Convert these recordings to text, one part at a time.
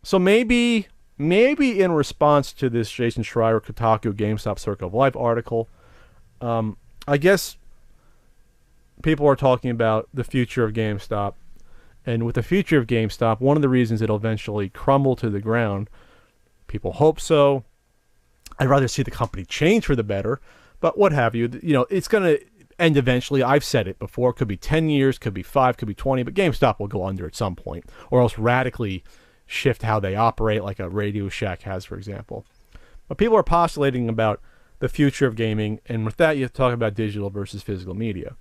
So maybe in response to this Jason Schreier Kotaku GameStop Circle of Life article, I guess people are talking about the future of GameStop. And with the future of GameStop, one of the reasons it'll eventually crumble to the ground, people hope so. I'd rather see the company change for the better, but what have you. You know, it's going to end eventually. I've said it before. It could be 10 years, could be 5, could be 20, but GameStop will go under at some point, or else radically shift how they operate, like a Radio Shack has, for example. But people are postulating about the future of gaming, and with that, you have to talk about digital versus physical media.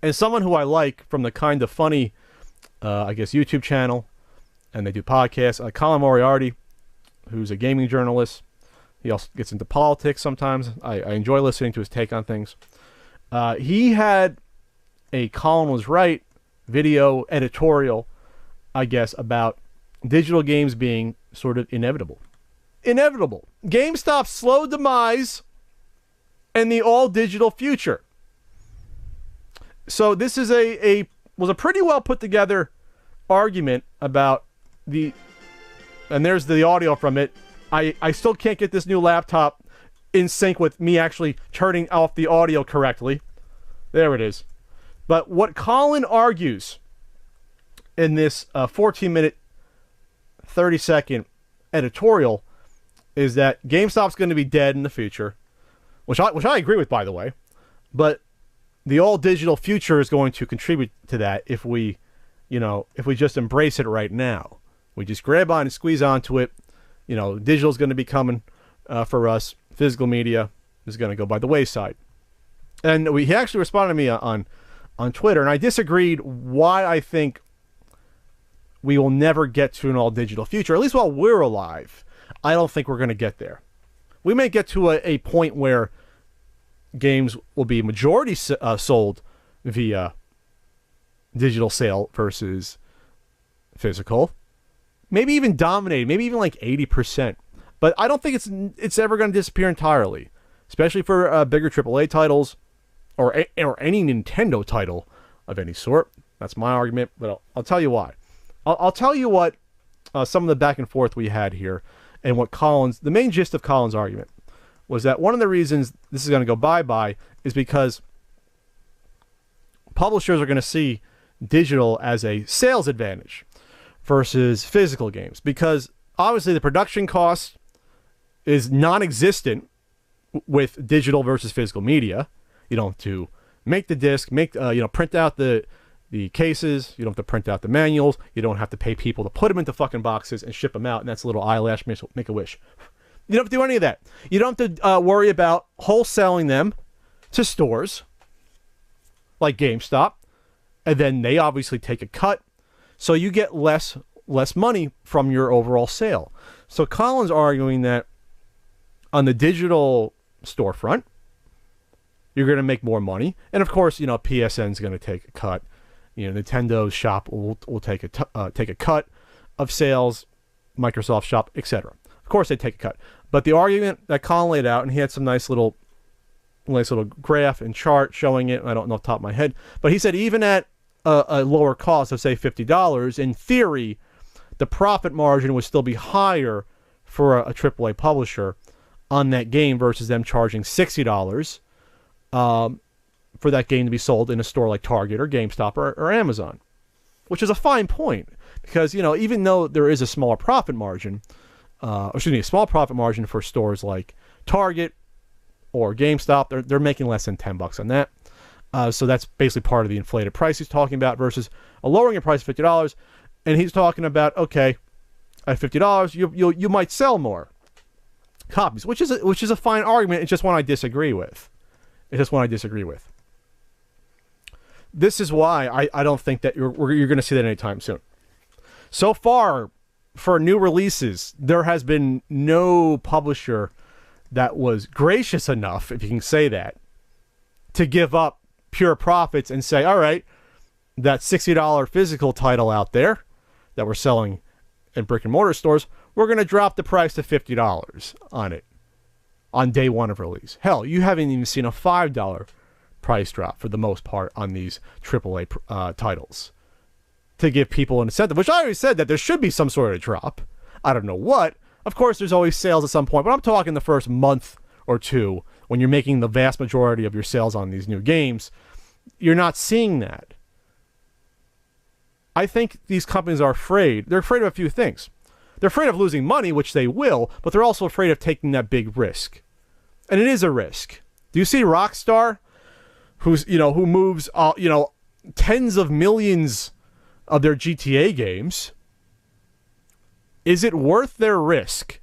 And someone who I like from the kind of funny, I guess, YouTube channel, and they do podcasts, Colin Moriarty, who's a gaming journalist. He also gets into politics sometimes. I enjoy listening to his take on things. He had a Colin Was Right video editorial, I guess, about digital games being sort of inevitable. Inevitable. GameStop's slow demise and the all-digital future. So this is was a pretty well put together argument about and there's the audio from it. I still can't get this new laptop in sync with me actually turning off the audio correctly. There it is. But what Colin argues in this 14-minute, 30-second editorial is that GameStop's going to be dead in the future, which I agree with, by the way. But the all-digital future is going to contribute to that if we just embrace it right now. We just grab on and squeeze onto it. You know, digital is going to be coming for us. Physical media is going to go by the wayside. And he actually responded to me on Twitter, and I disagreed why I think we will never get to an all-digital future, at least while we're alive. I don't think we're going to get there. We may get to a point where games will be majority sold via digital sale versus physical. Maybe even dominated, maybe even like 80%. But I don't think it's ever going to disappear entirely, especially for bigger AAA titles or any Nintendo title of any sort. That's my argument, but I'll tell you why. I'll tell you what some of the back and forth we had here, and what the main gist of Colin's argument was that one of the reasons this is going to go bye-bye is because publishers are going to see digital as a sales advantage versus physical games, because obviously the production cost is non-existent with digital versus physical media. You don't have to make the disc, print out the cases. You don't have to print out the manuals. You don't have to pay people to put them into fucking boxes and ship them out. And that's a little eyelash make-a-wish. You don't have to do any of that. You don't have to worry about wholesaling them to stores like GameStop, and then they obviously take a cut, so you get less money from your overall sale. So Colin's arguing that on the digital storefront, you're going to make more money, and of course, PSN's going to take a cut. Nintendo's shop will take a cut of sales, Microsoft shop, etc. Of course, they take a cut. But the argument that Colin laid out, and he had some nice little graph and chart showing it. I don't know off the top of my head, but he said even at a lower cost of say $50, in theory, the profit margin would still be higher for a AAA publisher on that game versus them charging $60 for that game to be sold in a store like Target or GameStop or Amazon, which is a fine point, because even though there is a small profit margin, a small profit margin for stores like Target or GameStop, they're making less than $10 on that. So that's basically part of the inflated price he's talking about, versus a lowering your price of $50. And he's talking about, okay, at $50, you might sell more copies, which is a fine argument. It's just one I disagree with. This is why I don't think that you're going to see that anytime soon. So far, for new releases, there has been no publisher that was gracious enough, if you can say that, to give up pure profits and say, all right, that $60 physical title out there that we're selling in brick and mortar stores, we're going to drop the price to $50 on it on day one of release. Hell, you haven't even seen a $5 price drop for the most part on these AAA titles. to give people an incentive, which I always said that there should be some sort of drop. I don't know what. Of course, there's always sales at some point, but I'm talking the first month or two when you're making the vast majority of your sales on these new games. You're not seeing that. I think these companies are afraid. They're afraid of a few things. They're afraid of losing money, which they will, but they're also afraid of taking that big risk. And it is a risk. Do you see Rockstar, who moves, tens of millions of their GTA games? Is it worth their risk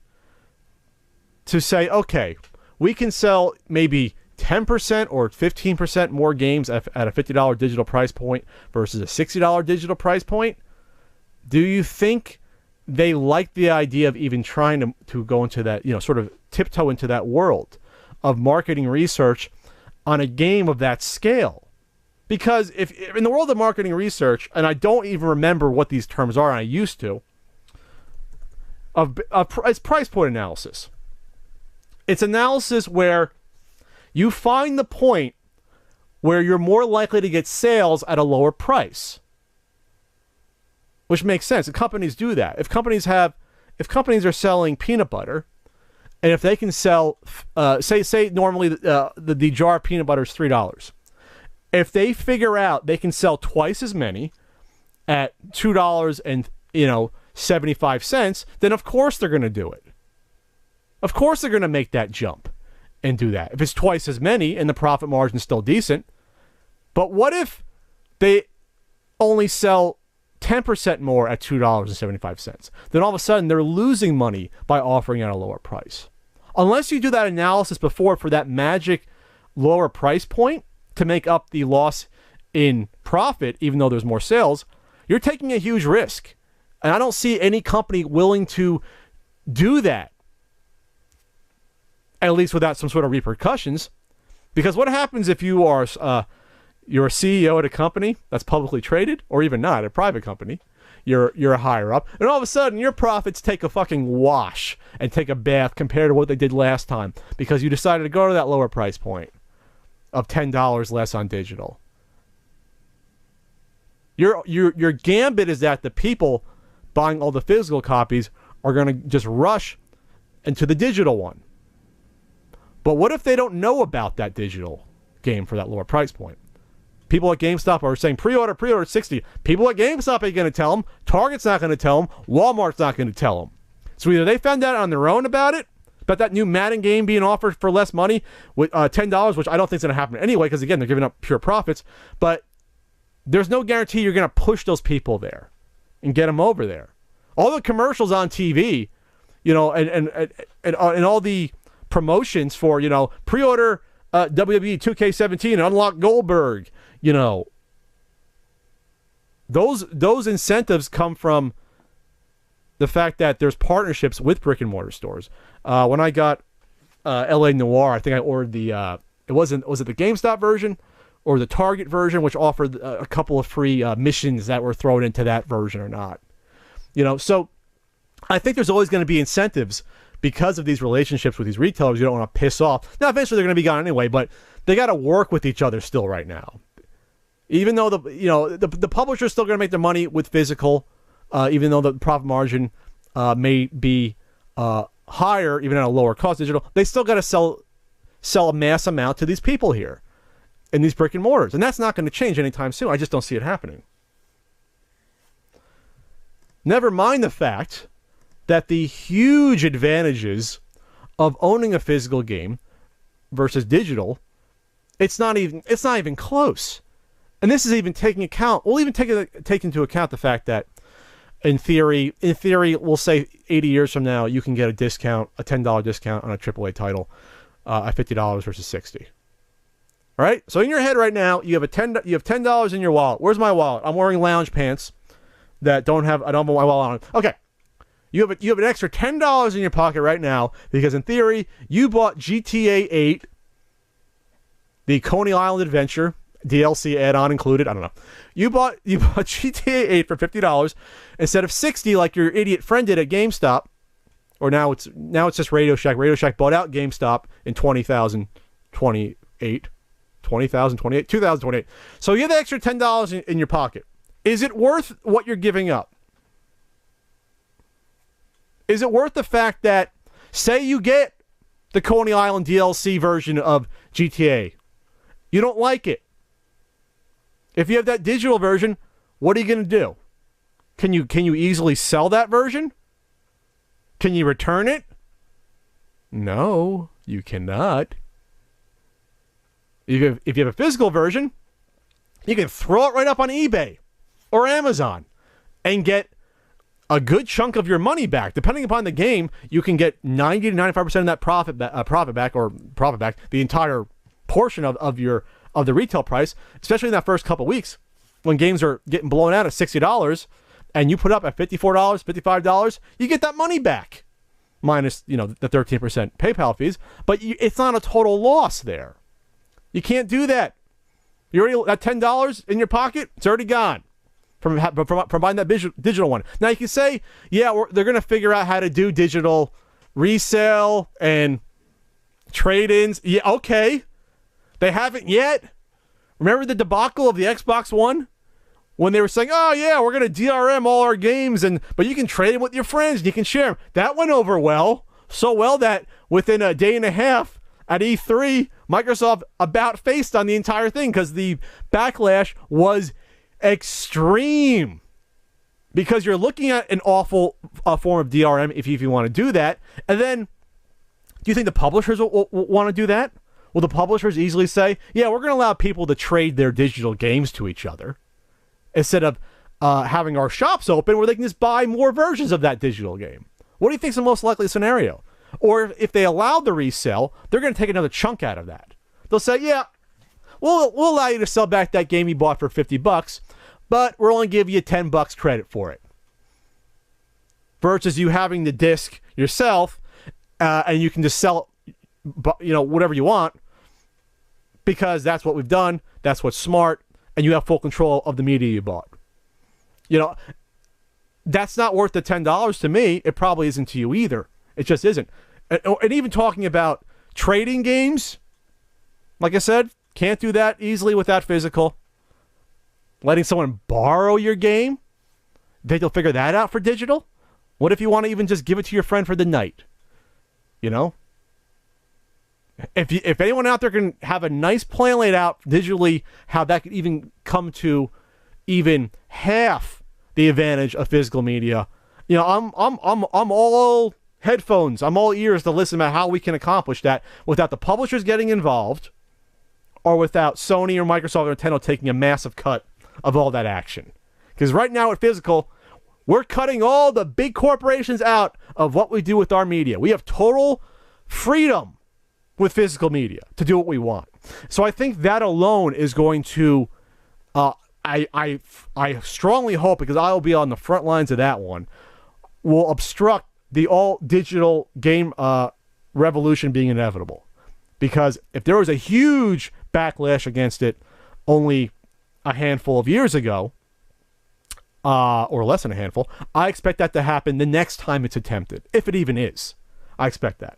to say, okay, we can sell maybe 10% or 15% more games at a $50 digital price point versus a $60 digital price point? Do you think they like the idea of even trying to go into that, sort of tiptoe into that world of marketing research on a game of that scale? Because if in the world of marketing research, and I don't even remember what these terms are, and I used to, it's price point analysis. It's analysis where you find the point where you're more likely to get sales at a lower price. Which makes sense. And companies do that. If companies are selling peanut butter, and if they can sell, say normally the jar of peanut butter is $3. If they figure out they can sell twice as many at $2.75, then of course they're going to do it. Of course they're going to make that jump and do that. If it's twice as many and the profit margin is still decent. But what if they only sell 10% more at $2.75? Then all of a sudden they're losing money by offering at a lower price. Unless you do that analysis before for that magic lower price point to make up the loss in profit, even though there's more sales, you're taking a huge risk. And I don't see any company willing to do that, at least without some sort of repercussions. Because what happens if you are you're a CEO at a company that's publicly traded, or even not, a private company, you're a higher up, and all of a sudden your profits take a fucking wash and take a bath compared to what they did last time because you decided to go to that lower price point of $10 less on digital. Your gambit is that the people buying all the physical copies are going to just rush into the digital one. But what if they don't know about that digital game for that lower price point? People at GameStop are saying pre-order at 60. People at GameStop ain't going to tell them. Target's not going to tell them. Walmart's not going to tell them. So either they found out on their own about that new Madden game being offered for less money with $10, which I don't think is going to happen anyway, because again, they're giving up pure profits. But there's no guarantee you're going to push those people there and get them over there. All the commercials on TV, and all the promotions for, pre-order WWE 2K17 and unlock Goldberg, those incentives come from the fact that there's partnerships with brick and mortar stores. When I got LA Noire, I think I ordered was it the GameStop version or the Target version, which offered a couple of free missions that were thrown into that version or not. So I think there's always going to be incentives because of these relationships with these retailers you don't want to piss off. Now, eventually they're going to be gone anyway, but they got to work with each other still right now. Even though the publisher's still going to make their money with physical, even though the profit margin may be higher, even at a lower cost digital, they still got to sell a mass amount to these people here in these brick and mortars. And that's not going to change anytime soon. I just don't see it happening. Never mind the fact that the huge advantages of owning a physical game versus digital, it's not even close. And this is even taking account. We'll even take into account the fact that in theory, we'll say 80 years from now, you can get a $10 discount on a AAA title at $50 versus $60. All right. So in your head right now, you have $10 in your wallet. Where's my wallet? I'm wearing lounge pants that I don't have my wallet on. Okay. You have an extra $10 in your pocket right now because in theory you bought GTA 8, the Coney Island Adventure DLC add-on included. I don't know. You bought GTA 8 for $50 instead of $60 like your idiot friend did at GameStop. Or now it's just Radio Shack. Radio Shack bought out GameStop in 2028. So you have the extra $10 in your pocket Is it worth what you're giving up? Is it worth the fact that, say you get the Coney Island DLC version of GTA, you don't like it. If you have that digital version, what are you going to do? Can you easily sell that version? Can you return it? No, you cannot. If you have a physical version, you can throw it right up on eBay or Amazon and get a good chunk of your money back. Depending upon the game, you can get 90 to 95% of that profit back, the entire portion of the retail price, especially in that first couple weeks when games are getting blown out at $60 and you put up at $54, $55, you get that money back minus, the 13% PayPal fees, but it's not a total loss there. You can't do that. You already that $10 in your pocket, it's already gone from buying that digital one. Now you can say, yeah, they're going to figure out how to do digital resale and trade-ins. Yeah, okay. They haven't yet. Remember the debacle of the Xbox One? When they were saying, oh yeah, we're going to DRM all our games, but you can trade them with your friends and you can share them. That went over well. So well that within a day and a half at E3, Microsoft about faced on the entire thing because the backlash was extreme. Because you're looking at an awful form of DRM if you want to do that. And then, do you think the publishers will want to do that? Will the publishers easily say, yeah, we're going to allow people to trade their digital games to each other instead of having our shops open where they can just buy more versions of that digital game? What do you think is the most likely scenario? Or if they allow the resale, they're going to take another chunk out of that. They'll say, yeah, we'll allow you to sell back that game you bought for $50, but we're only giving you $10 credit for it. Versus you having the disc yourself, and you can just sell whatever you want, because that's what we've done, that's what's smart, and you have full control of the media you bought. That's not worth the $10 to me. It probably isn't to you either. It just isn't. And even talking about trading games, like I said, can't do that easily without physical. Letting someone borrow your game, think they'll figure that out for digital? What if you want to even just give it to your friend for the night? If anyone out there can have a nice plan laid out digitally, how that could even come to even half the advantage of physical media, I'm all headphones. I'm all ears to listen about how we can accomplish that without the publishers getting involved, or without Sony or Microsoft or Nintendo taking a massive cut of all that action. Because right now at physical, we're cutting all the big corporations out of what we do with our media. We have total freedom with physical media to do what we want. So I think that alone is going to, I strongly hope, because I will be on the front lines of that one, will obstruct the all-digital game revolution being inevitable. Because if there was a huge backlash against it only a handful of years ago, or less than a handful, I expect that to happen the next time it's attempted, if it even is. I expect that.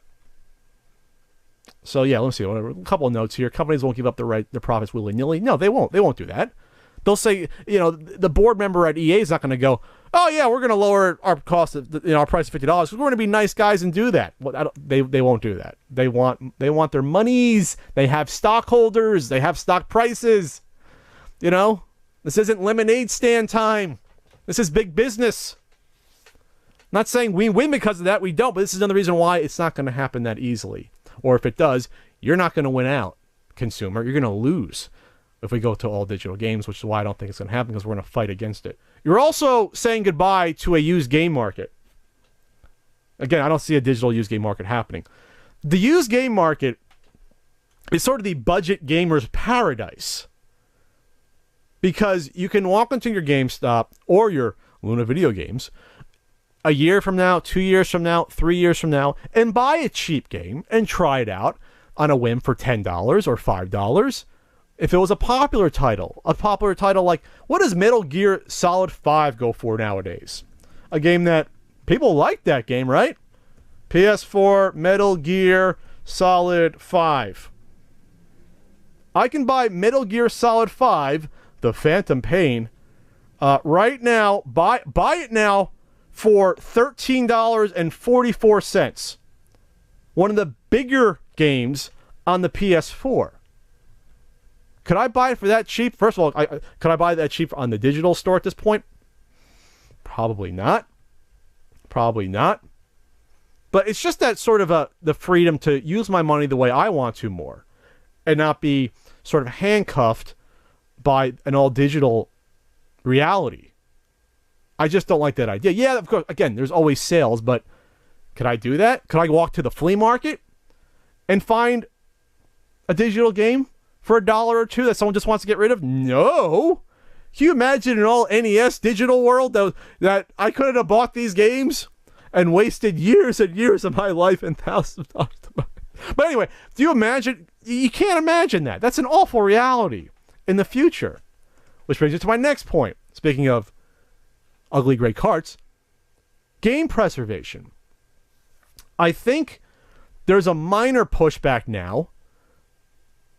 So yeah, let's see. A couple of notes here. Companies won't give up their profits willy-nilly. No, they won't. They won't do that. They'll say, the board member at EA is not going to go, oh yeah, we're going to lower our cost of, our price of $50 because we're going to be nice guys and do that. Well, they won't do that. They want their monies. They have stockholders. They have stock prices. This isn't lemonade stand time. This is big business. Not saying we win because of that. We don't. But this is another reason why it's not going to happen that easily. Or if it does, you're not going to win out, consumer. You're going to lose if we go to all digital games, which is why I don't think it's going to happen, because we're going to fight against it. You're also saying goodbye to a used game market. Again, I don't see a digital used game market happening. The used game market is sort of the budget gamer's paradise, because you can walk into your GameStop or your Luna Video Games a year from now, 2 years from now, 3 years from now, and buy a cheap game and try it out on a whim for $10 or $5. If it was a popular title like, what does Metal Gear Solid 5 go for nowadays? A game that people like that game, right? PS4 Metal Gear Solid 5. I can buy Metal Gear Solid 5, The Phantom Pain, Right now, buy it now for $13.44. One of the bigger games on the PS4. Could I buy it for that cheap? First of all, could I buy that cheap on the digital store at this point? Probably not. Probably not. But it's just that sort of the freedom to use my money the way I want to more and not be sort of handcuffed by an all-digital reality. I just don't like that idea. Yeah, of course, again, there's always sales, but could I do that? Could I walk to the flea market and find a digital game for $1 or $2 that someone just wants to get rid of? No. Can you imagine an all NES digital world that I couldn't have bought these games and wasted years and years of my life and thousands of dollars to buy? But anyway, do you imagine? You can't imagine that. That's an awful reality in the future. Which brings me to my next point. Speaking of ugly gray carts, game preservation. I think there's a minor pushback now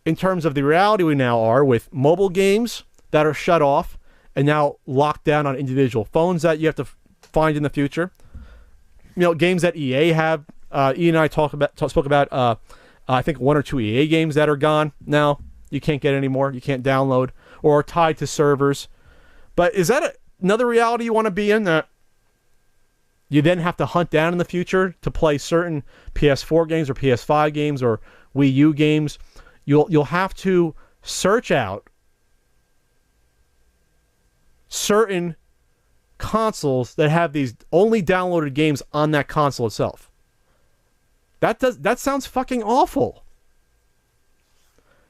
in terms of the reality we now are with mobile games that are shut off and now locked down on individual phones that you have to find in the future. You know, games that EA have. E and I spoke about I think 1 or 2 EA games that are gone now. You can't get anymore. You can't download or are tied to servers. But is that another reality you want to be in, that you then have to hunt down in the future to play certain PS4 games or PS5 games or Wii U games? You'll have to search out certain consoles that have these only downloaded games on that console itself. That sounds fucking awful.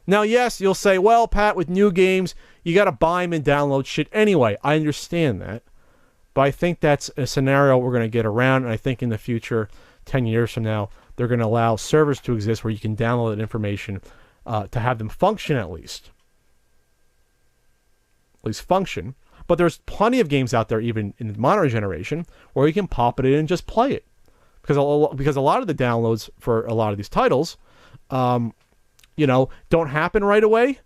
Now, yes, you'll say, well, Pat, with new games, you got to buy them and download shit anyway. I understand that. But I think that's a scenario we're going to get around, and I think in the future, 10 years from now, they're going to allow servers to exist where you can download that information to have them function at least. At least function. But there's plenty of games out there, even in the modern generation, where you can pop it in and just play it. Because a lot of the downloads for a lot of these titles, don't happen right away.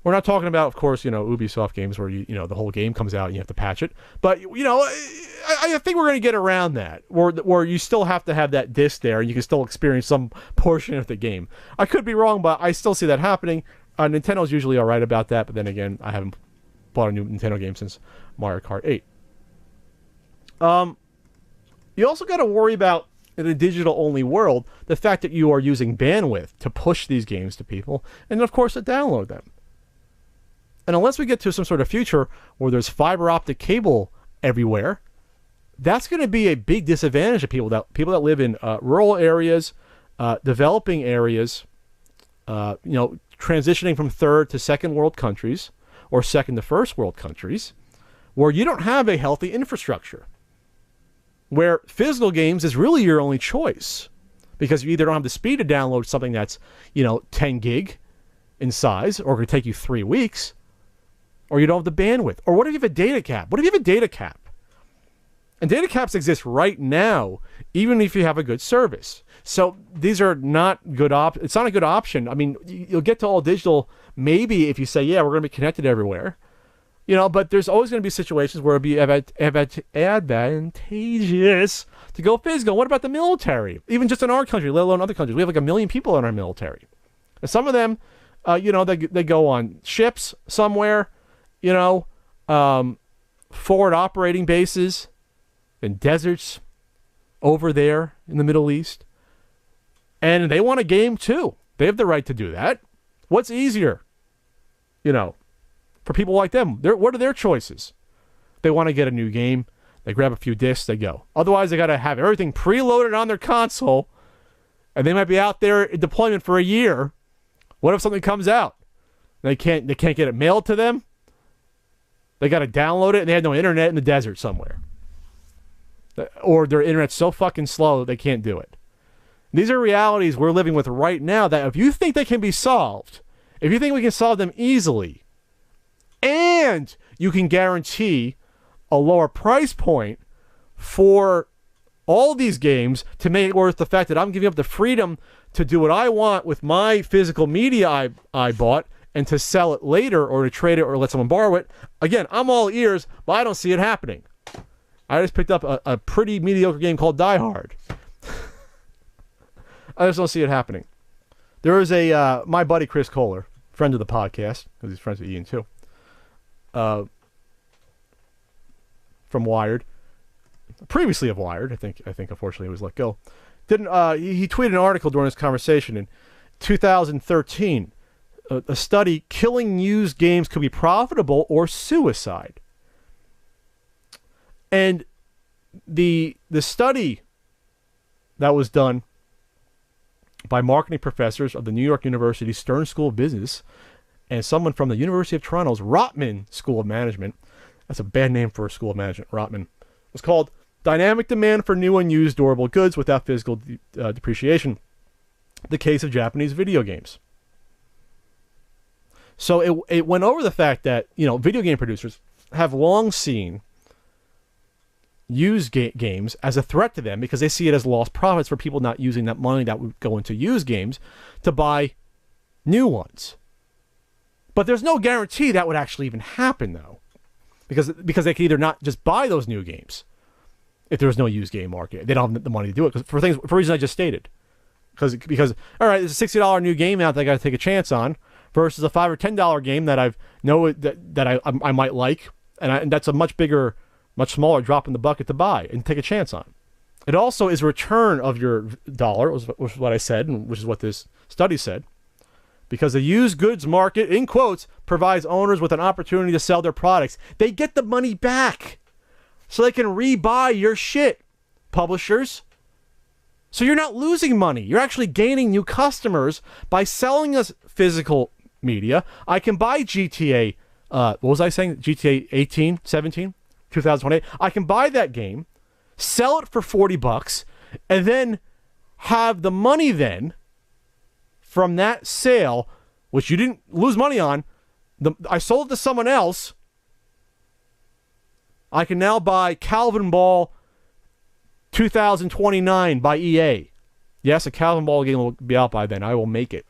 We're not talking about, of course, Ubisoft games where the whole game comes out and you have to patch it. But I think we're going to get around that, where you still have to have that disc there and you can still experience some portion of the game. I could be wrong, but I still see that happening. Nintendo's usually all right about that, but then again, I haven't bought a new Nintendo game since Mario Kart 8. You also got to worry about, in a digital-only world, the fact that you are using bandwidth to push these games to people, and of course to download them. And unless we get to some sort of future where there's fiber optic cable everywhere, that's going to be a big disadvantage of people that live in rural areas, developing areas, transitioning from third to second world countries or second to first world countries, where you don't have a healthy infrastructure, where physical games is really your only choice, because you either don't have the speed to download something that's 10 gig in size, or going to take you 3 weeks, or you don't have the bandwidth. Or what if you have a data cap? What if you have a data cap? And data caps exist right now, even if you have a good service. So these are not good it's not a good option. I mean, you'll get to all digital maybe if you say, yeah, we're going to be connected everywhere. But there's always going to be situations where it'd be advantageous to go physical. What about the military? Even just in our country, let alone other countries. We have like 1 million people in our military. And some of them, they go on ships somewhere, forward operating bases in deserts over there in the Middle East. And they want a game too. They have the right to do that. What's easier? For people like them, what are their choices? They want to get a new game. They grab a few discs, they go. Otherwise, they got to have everything preloaded on their console, and they might be out there in deployment for a year. What if something comes out? They can't get it mailed to them. They got to download it, and they have no internet in the desert somewhere. Or their internet's so fucking slow they can't do it. These are realities we're living with right now that if you think they can be solved, if you think we can solve them easily, and you can guarantee a lower price point for all these games to make it worth the fact that I'm giving up the freedom to do what I want with my physical media I bought and to sell it later or to trade it or let someone borrow it, again, I'm all ears, but I don't see it happening. I just picked up a pretty mediocre game called Die Hard. I just don't see it happening. There is my buddy Chris Kohler, friend of the podcast, because he's friends with Ian too, from Wired, previously of Wired. I think unfortunately he was let go. He tweeted an article during this conversation in 2013. A study, killing used games could be profitable or suicide. And the study that was done by marketing professors of the New York University Stern School of Business and someone from the University of Toronto's Rotman School of Management, that's a bad name for a school of management, Rotman, was called Dynamic Demand for New and Used Durable Goods Without Physical Depreciation, the Case of Japanese Video Games. So it went over the fact that, video game producers have long seen used games as a threat to them because they see it as lost profits for people not using that money that would go into used games to buy new ones. But there's no guarantee that would actually even happen, though, because they could either not just buy those new games if there was no used game market. They don't have the money to do it for reasons I just stated. Because all right, there's a $60 new game out that I got to take a chance on versus a $5 or $10 game that I might like, and that's a much bigger, much smaller drop in the bucket to buy and take a chance on. It also is a return of your dollar, which is what I said, and which is what this study said, because the used goods market, in quotes, provides owners with an opportunity to sell their products. They get the money back so they can rebuy your shit, publishers. So you're not losing money. You're actually gaining new customers by selling us physical media. I can buy GTA, what was I saying? GTA 18, 17, 2028. I can buy that game, sell it for $40, and then have the money then from that sale, which you didn't lose money on. I sold it to someone else. I can now buy Calvin Ball 2029 by EA. Yes, a Calvin Ball game will be out by then. I will make it.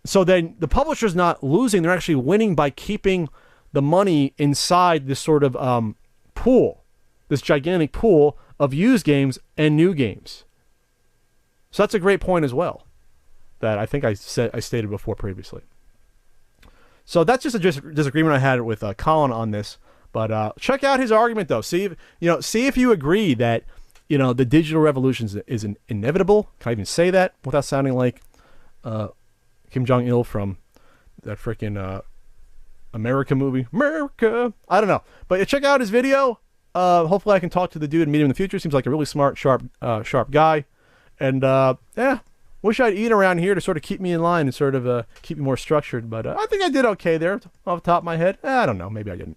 So then the publisher's not losing. They're actually winning by keeping the money inside this sort of pool, this gigantic pool of used games and new games. So that's a great point as well that I think I stated before previously. So that's just a disagreement I had with Colin on this. But check out his argument, though. See if you agree that the digital revolution is inevitable. Can I even say that without sounding like Kim Jong-il from that freaking America movie? America. I don't know. But check out his video. Hopefully I can talk to the dude and meet him in the future. Seems like a really smart, sharp guy. And wish I'd eat around here to sort of keep me in line and sort of keep me more structured. But I think I did okay there off the top of my head. I don't know. Maybe I didn't.